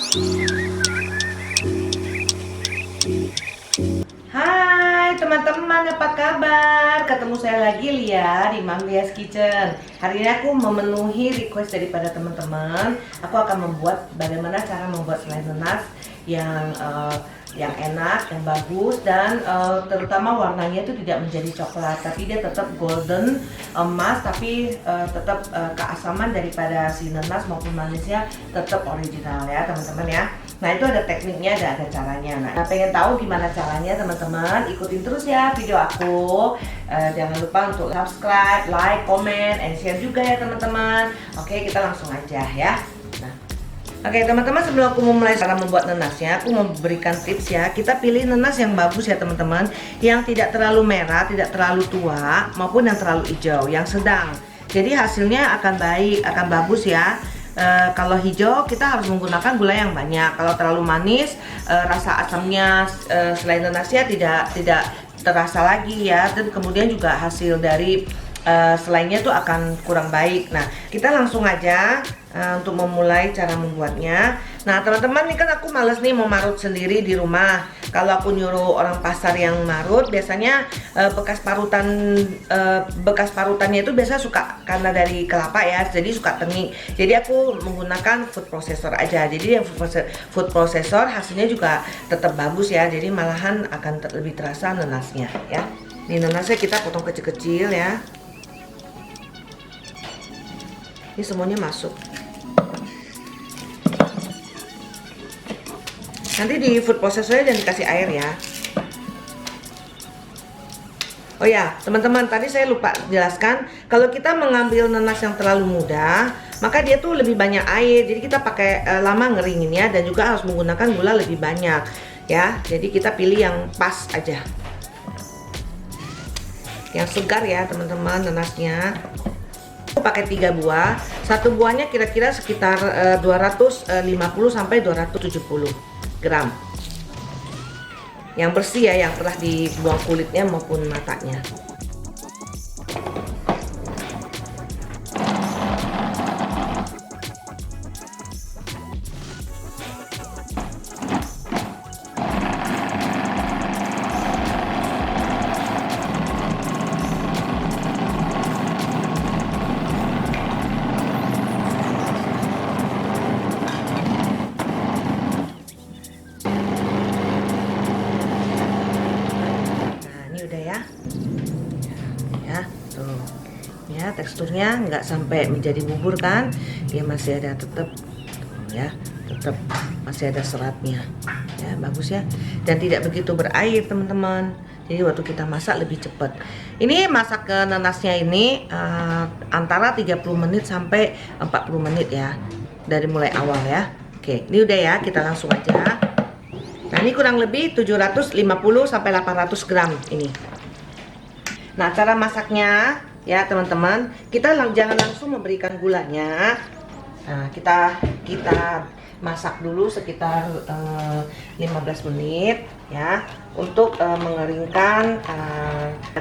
Hai teman-teman, apa kabar? Ketemu saya lagi Lia di Mom Lia's Kitchen. Hari ini aku memenuhi request daripada teman-teman. Aku akan membuat bagaimana cara membuat selai nanas yang enak, yang bagus, dan terutama warnanya itu tidak menjadi coklat, tapi dia tetap golden emas, tapi tetap keasaman daripada si nanas maupun manisnya tetap original ya teman-teman ya. Nah itu ada tekniknya, ada caranya. Nah pengen tahu gimana caranya teman-teman, ikutin terus ya video aku. Jangan lupa untuk subscribe, like, comment, and share juga ya teman-teman. Oke, kita langsung aja ya. Oke teman-teman, sebelum aku memulai cara membuat nanasnya, aku memberikan tips ya. Kita pilih nanas yang bagus ya teman-teman, yang tidak terlalu merah, tidak terlalu tua, maupun yang terlalu hijau, yang sedang. Jadi hasilnya akan baik, akan bagus ya. Kalau hijau kita harus menggunakan gula yang banyak. Kalau terlalu manis, rasa asamnya selain nanasnya tidak terasa lagi ya. Dan kemudian juga hasil dari selainya tuh akan kurang baik. Nah kita langsung aja untuk memulai cara membuatnya. Nah teman-teman, ini kan aku males nih mau marut sendiri di rumah. Kalau aku nyuruh orang pasar yang marut, biasanya bekas parutannya itu biasa suka karena dari kelapa ya, jadi suka tengik. Jadi aku menggunakan food processor aja. Jadi yang food processor hasilnya juga tetap bagus ya. Jadi malahan akan lebih terasa nanasnya ya. Ini nanasnya kita potong kecil-kecil ya. Ini semuanya masuk. Nanti di food processornya jangan dikasih air ya. Oh ya teman-teman, tadi saya lupa jelaskan, kalau kita mengambil nanas yang terlalu muda, maka dia tuh lebih banyak air. Jadi kita pakai lama ngeringinnya, dan juga harus menggunakan gula lebih banyak ya. Jadi kita pilih yang pas aja, yang segar ya teman-teman nanasnya. Aku pakai 3 buah, satu buahnya kira-kira sekitar 250 sampai 270 gram. Yang bersih ya, yang telah dibuang kulitnya maupun matanya. Ya, teksturnya nggak sampai menjadi bubur kan, dia masih ada tetap masih ada seratnya ya, bagus ya, dan tidak begitu berair teman-teman. Jadi waktu kita masak lebih cepat. Ini masak ke nanasnya ini antara 30 menit sampai 40 menit ya, dari mulai awal ya. Oke, ini udah ya, kita langsung aja. Nah ini kurang lebih 750 sampai 800 gram ini. Nah cara masaknya ya teman-teman, kita jangan langsung memberikan gulanya. Nah kita masak dulu sekitar 15 menit ya, untuk mengeringkan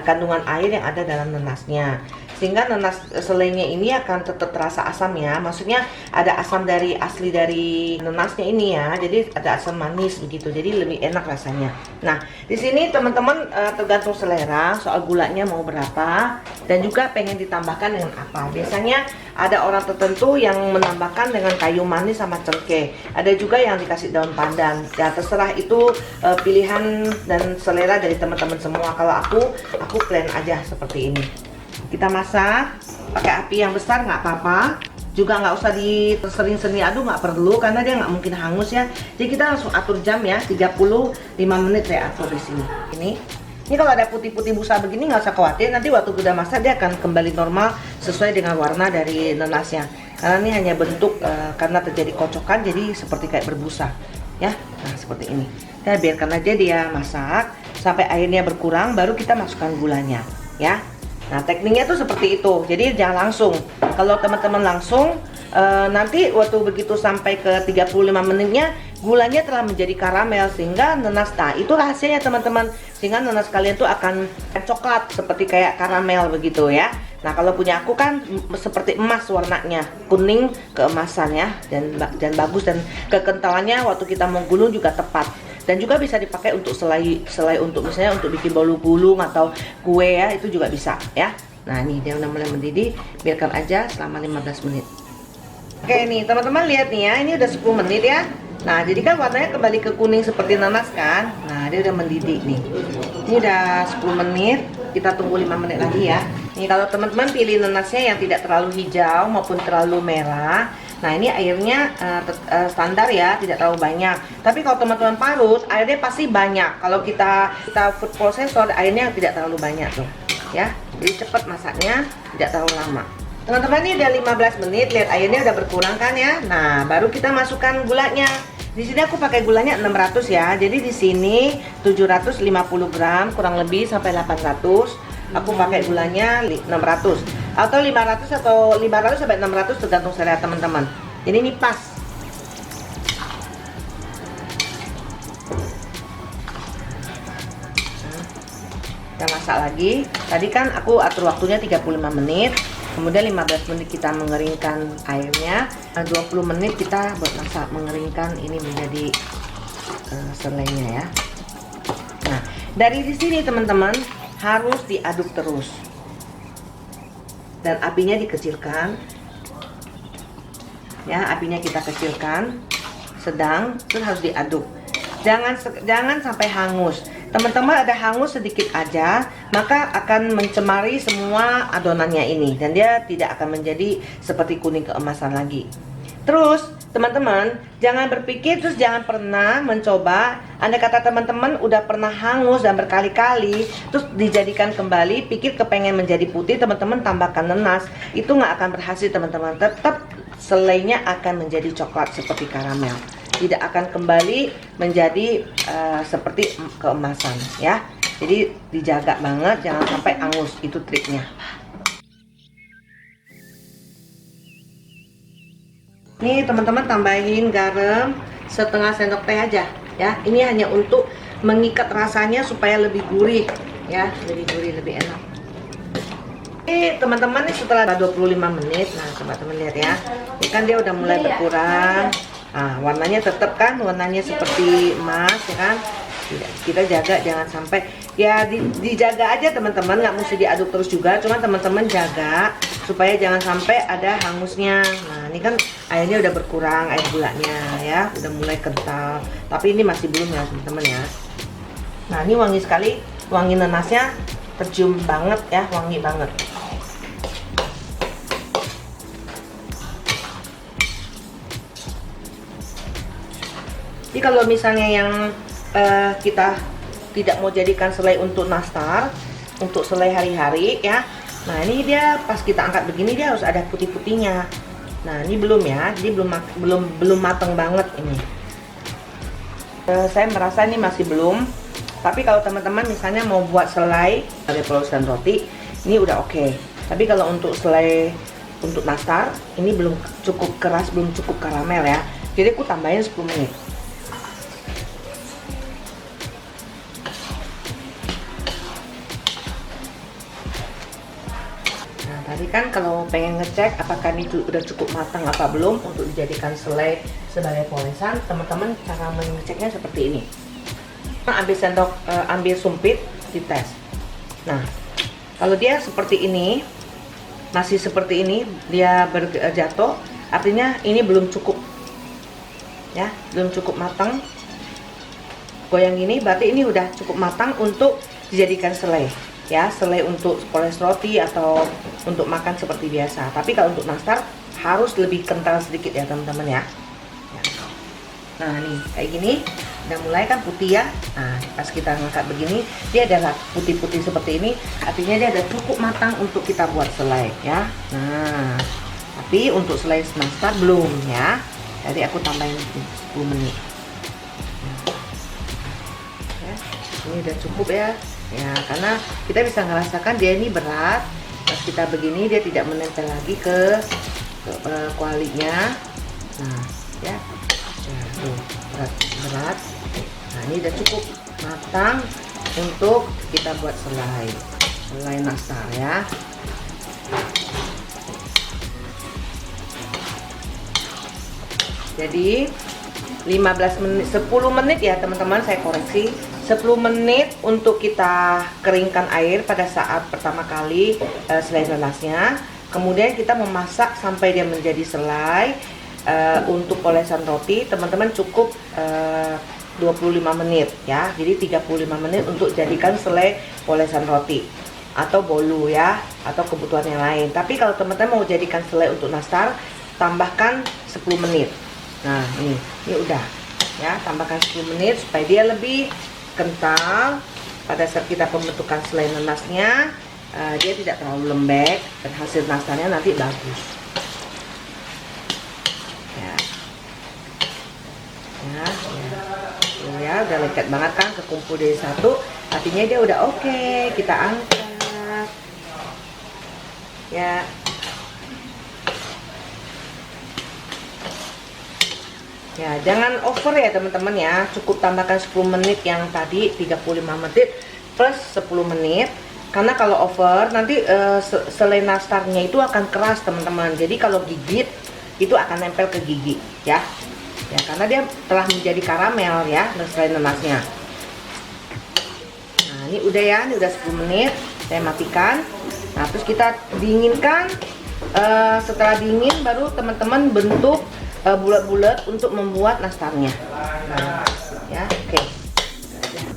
kandungan air yang ada dalam nanasnya, sehingga nanas selainya ini akan tetap terasa asam ya. Maksudnya ada asam asli dari nanasnya ini ya, jadi ada asam manis begitu, jadi lebih enak rasanya. Nah di sini teman-teman tergantung selera soal gulanya mau berapa, dan juga pengen ditambahkan dengan apa. Biasanya ada orang tertentu yang menambahkan dengan kayu manis sama cengkeh, ada juga yang dikasih daun pandan ya. Terserah itu pilihan dan selera dari teman-teman semua. Kalau aku plain aja seperti ini. Kita masak pakai api yang besar nggak apa-apa, juga nggak usah sering-sering aduk, nggak perlu, karena dia nggak mungkin hangus ya. Jadi kita langsung atur jam ya, 35 menit saya atur di sini. Ini kalau ada putih-putih busa begini nggak usah khawatir, nanti waktu udah masak dia akan kembali normal sesuai dengan warna dari nanasnya. Karena ini hanya bentuk karena terjadi kocokan, jadi seperti kayak berbusa ya. Nah seperti ini. Kita biarkan aja dia masak sampai airnya berkurang, baru kita masukkan gulanya ya. Nah tekniknya tuh seperti itu, jadi jangan langsung. Kalau teman-teman langsung nanti waktu begitu sampai ke 35 menitnya gulanya telah menjadi karamel, sehingga nanas, nah itu rahasianya teman-teman, sehingga nanas kalian tuh akan coklat seperti kayak karamel begitu ya. Nah kalau punya aku kan seperti emas warnanya, kuning keemasan ya, dan bagus, dan kekentalannya waktu kita mau gulung juga tepat. Dan juga bisa dipakai untuk selai untuk misalnya untuk bikin bolu gulung atau kue ya, itu juga bisa ya. Nah ini dia udah mulai mendidih, biarkan aja selama 15 menit. Oke nih teman-teman, lihat nih ya, ini udah 10 menit ya. Nah jadi kan warnanya kembali ke kuning seperti nanas kan. Nah dia udah mendidih nih. Ini udah 10 menit, kita tunggu 5 menit lagi ya. Nih kalau teman-teman pilih nanasnya yang tidak terlalu hijau maupun terlalu merah, nah ini airnya standar ya, tidak terlalu banyak. Tapi kalau teman-teman parut, airnya pasti banyak. Kalau kita food processor, airnya tidak terlalu banyak tuh ya. Jadi cepat masaknya, tidak terlalu lama. Teman-teman, ini udah 15 menit, lihat airnya udah berkurang kan ya. Nah baru kita masukkan gulanya. Di sini aku pakai gulanya 600 ya. Jadi di sini 750 gram kurang lebih sampai 800. Aku pakai gulanya 600 atau 500 atau 500 sampai 600 tergantung selera teman-teman. Jadi ini pas. Kita masak lagi. Tadi kan aku atur waktunya 35 menit. Kemudian 15 menit kita mengeringkan airnya. 20 menit kita buat masak mengeringkan ini menjadi selainya ya. Nah, dari di sini teman-teman harus diaduk terus. Dan apinya dikecilkan. Ya, apinya kita kecilkan sedang, terus harus diaduk. Jangan sampai hangus. Teman-teman, ada hangus sedikit aja, maka akan mencemari semua adonannya ini dan dia tidak akan menjadi seperti kuning keemasan lagi. Terus teman-teman jangan berpikir, terus jangan pernah mencoba. Andai kata teman-teman udah pernah hangus dan berkali-kali terus dijadikan kembali, pikir kepengen menjadi putih, teman-teman tambahkan nanas, itu nggak akan berhasil teman-teman. Tetap selainya akan menjadi coklat seperti karamel, tidak akan kembali menjadi seperti keemasan ya. Jadi dijaga banget, jangan sampai hangus, itu triknya. Nih teman-teman, tambahin garam setengah sendok teh aja ya. Ini hanya untuk mengikat rasanya supaya lebih gurih ya, lebih gurih, lebih enak. Ini teman-teman, nih setelah 25 menit, nah teman-teman lihat ya, ini kan dia udah mulai berkurang. Nah warnanya tetap kan, warnanya seperti emas ya kan. Kita jaga jangan sampai ya, dijaga aja teman-teman, nggak mesti diaduk terus juga, cuma teman-teman jaga supaya jangan sampai ada hangusnya. Nah ini kan airnya udah berkurang, air gulanya ya udah mulai kental, tapi ini masih belum ya teman-teman ya. Nah ini wangi sekali, wangi nanasnya tercium banget ya, wangi banget. Jadi kalau misalnya yang kita tidak mau jadikan selai untuk nastar, untuk selai hari-hari ya. Nah ini dia pas kita angkat begini dia harus ada putih-putihnya. Nah ini belum ya, jadi belum matang banget ini. Saya merasa ini masih belum. Tapi kalau teman-teman misalnya mau buat selai dari polosan roti, ini udah oke. Tapi kalau untuk selai untuk nastar, ini belum cukup keras, belum cukup karamel ya. Jadi aku tambahin 10 menit. Tadi kan kalau pengen ngecek apakah ini udah cukup matang apa belum untuk dijadikan selai sebagai polesan, teman-teman cara mengeceknya seperti ini. Ambil sendok, ambil sumpit, dites. Nah, kalau dia seperti ini, masih seperti ini, dia berjatuh, artinya ini belum cukup, ya, belum cukup matang. Goyang gini, berarti ini udah cukup matang untuk dijadikan selai. Ya, selai untuk poles roti atau untuk makan seperti biasa. Tapi kalau untuk nastar harus lebih kental sedikit ya teman-teman ya. Nah nih kayak gini udah mulai kan putih ya. Nah pas kita ngangkat begini dia ada putih-putih seperti ini, artinya dia ada cukup matang untuk kita buat selai ya. Nah tapi untuk selai nastar belum ya. Jadi aku tambahin 10 menit. Ya, ini udah cukup ya. Ya, karena kita bisa ngerasakan dia ini berat. Pas kita begini dia tidak menempel lagi ke kualinya. Nah, ya, tuh berat. Nah, ini udah cukup matang untuk kita buat selai nastar ya. Jadi 15 menit, 10 menit ya teman-teman, saya koreksi 10 menit untuk kita keringkan air pada saat pertama kali selai nanasnya. Kemudian kita memasak sampai dia menjadi selai. Untuk polesan roti teman-teman cukup 25 menit ya. Jadi 35 menit untuk jadikan selai polesan roti atau bolu ya, atau kebutuhan yang lain. Tapi kalau teman-teman mau jadikan selai untuk nastar, tambahkan 10 menit. Nah ini udah ya, tambahkan 10 menit supaya dia lebih kental. Pada saat kita pembentukan selai nanasnya, dia tidak terlalu lembek dan hasil nastarnya nanti bagus ya. Ya, udah lengket banget kan, kekumpul dari satu, artinya dia udah oke. Kita angkat ya. Ya, jangan over ya teman-teman ya. Cukup tambahkan 10 menit yang tadi, 35 menit plus 10 menit. Karena kalau over nanti selai nastarnya itu akan keras teman-teman. Jadi kalau gigit itu akan nempel ke gigi ya. Ya, karena dia telah menjadi karamel ya selai nanasnya. Nah, ini udah ya, ini udah 10 menit. Saya matikan. Nah, terus kita dinginkan. Setelah dingin baru teman-teman bentuk bulat-bulat untuk membuat nastarnya. Nah, ya,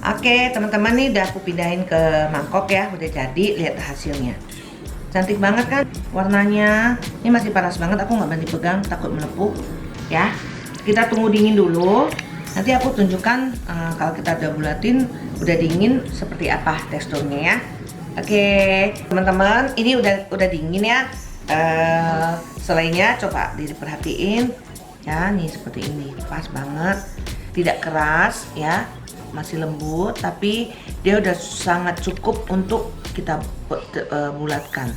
Oke, teman-teman, nih udah aku pindahin ke mangkok ya, udah jadi. Lihat hasilnya, cantik banget kan warnanya. Ini masih panas banget, aku nggak berani pegang, takut melepuh ya. Kita tunggu dingin dulu, nanti aku tunjukkan kalau kita udah bulatin, udah dingin seperti apa teksturnya ya. Oke teman-teman, ini udah dingin ya. Selainya coba diperhatiin ya, nih seperti ini, pas banget, tidak keras ya, masih lembut, tapi dia udah sangat cukup untuk kita bulatkan,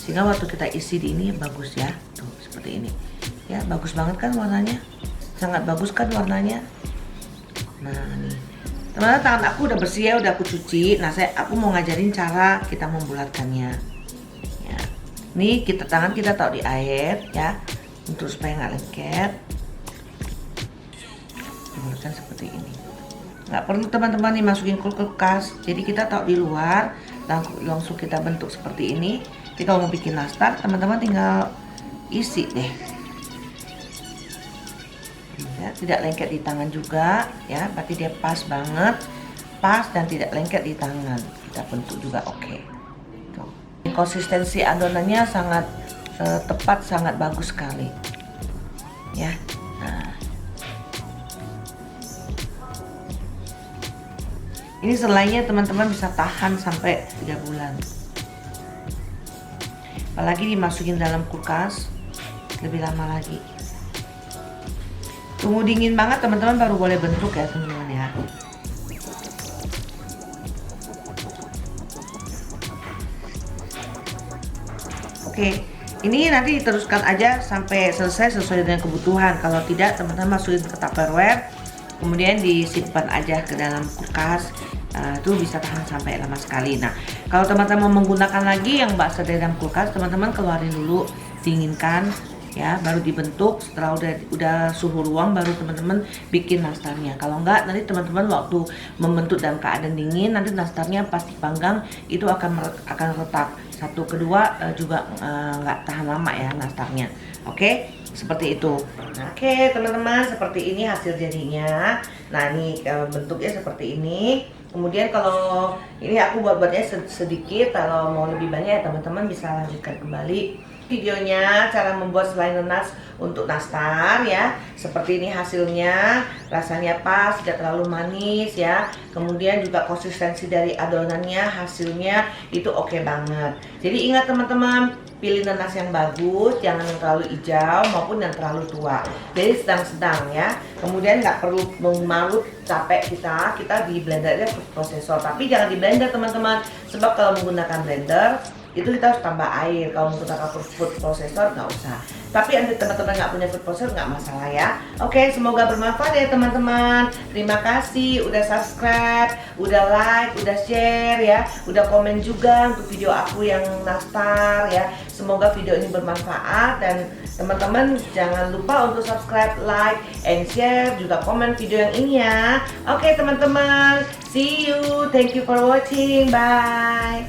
sehingga waktu kita isi di ini bagus ya. Tuh seperti ini ya, bagus banget kan warnanya, sangat bagus kan warnanya. Nah nih teman-teman, tangan aku udah bersih ya, udah aku cuci. Nah aku mau ngajarin cara kita membulatkannya ya. Nih tangan kita taruh di air ya, untuk supaya nggak lengket. Dibulatkan seperti ini. Nggak perlu teman-teman nih masukin kulkas, jadi kita taruh di luar, langsung kita bentuk seperti ini. Jadi kalau mau bikin nastar, teman-teman tinggal isi deh ya, tidak lengket di tangan juga ya, berarti dia pas banget, pas dan tidak lengket di tangan. Kita bentuk juga oke. Tuh. Konsistensi adonannya sangat tepat, sangat bagus sekali ya. Ini selainya teman-teman bisa tahan sampai 3 bulan. Apalagi dimasukin dalam kulkas lebih lama lagi. Tunggu dingin banget teman-teman baru boleh bentuk ya teman-teman ya. Oke, ini nanti diteruskan aja sampai selesai sesuai dengan kebutuhan. Kalau tidak teman-teman masukin ke Tupperware, kemudian disimpan aja ke dalam kulkas. Itu bisa tahan sampai lama sekali. Nah kalau teman-teman mau menggunakan lagi yang bakso dari dalam kulkas, teman-teman keluarin dulu, dinginkan ya, baru dibentuk. Setelah udah suhu ruang baru teman-teman bikin nastarnya. Kalau enggak nanti teman-teman waktu membentuk dalam keadaan dingin, nanti nastarnya pas dipanggang itu akan retak. Satu kedua juga nggak tahan lama ya nastarnya. Oke, seperti itu. Oke teman-teman, seperti ini hasil jadinya. Nah ini bentuknya seperti ini. Kemudian kalau ini aku buatnya sedikit, kalau mau lebih banyak ya teman-teman bisa lanjutkan kembali videonya cara membuat selai nanas untuk nastar ya. Seperti ini hasilnya, rasanya pas, tidak terlalu manis ya. Kemudian juga konsistensi dari adonannya, hasilnya itu oke banget. Jadi ingat teman-teman, pilih nanas yang bagus, jangan yang terlalu hijau maupun yang terlalu tua. Jadi sedang-sedang ya. Kemudian nggak perlu memalut capek kita di blender aja food processor. Tapi jangan di blender teman-teman, sebab kalau menggunakan blender itu kita harus tambah air. Kalau menggunakan food processor nggak usah. Tapi nanti teman-teman nggak punya food processor nggak masalah ya. Oke, semoga bermanfaat ya teman-teman. Terima kasih udah subscribe, udah like, udah share ya, udah komen juga untuk video aku yang nastar ya. Semoga video ini bermanfaat dan Teman-teman jangan lupa untuk subscribe, like, and share, juga komen video yang ini ya. Oke teman-teman, see you, thank you for watching, bye.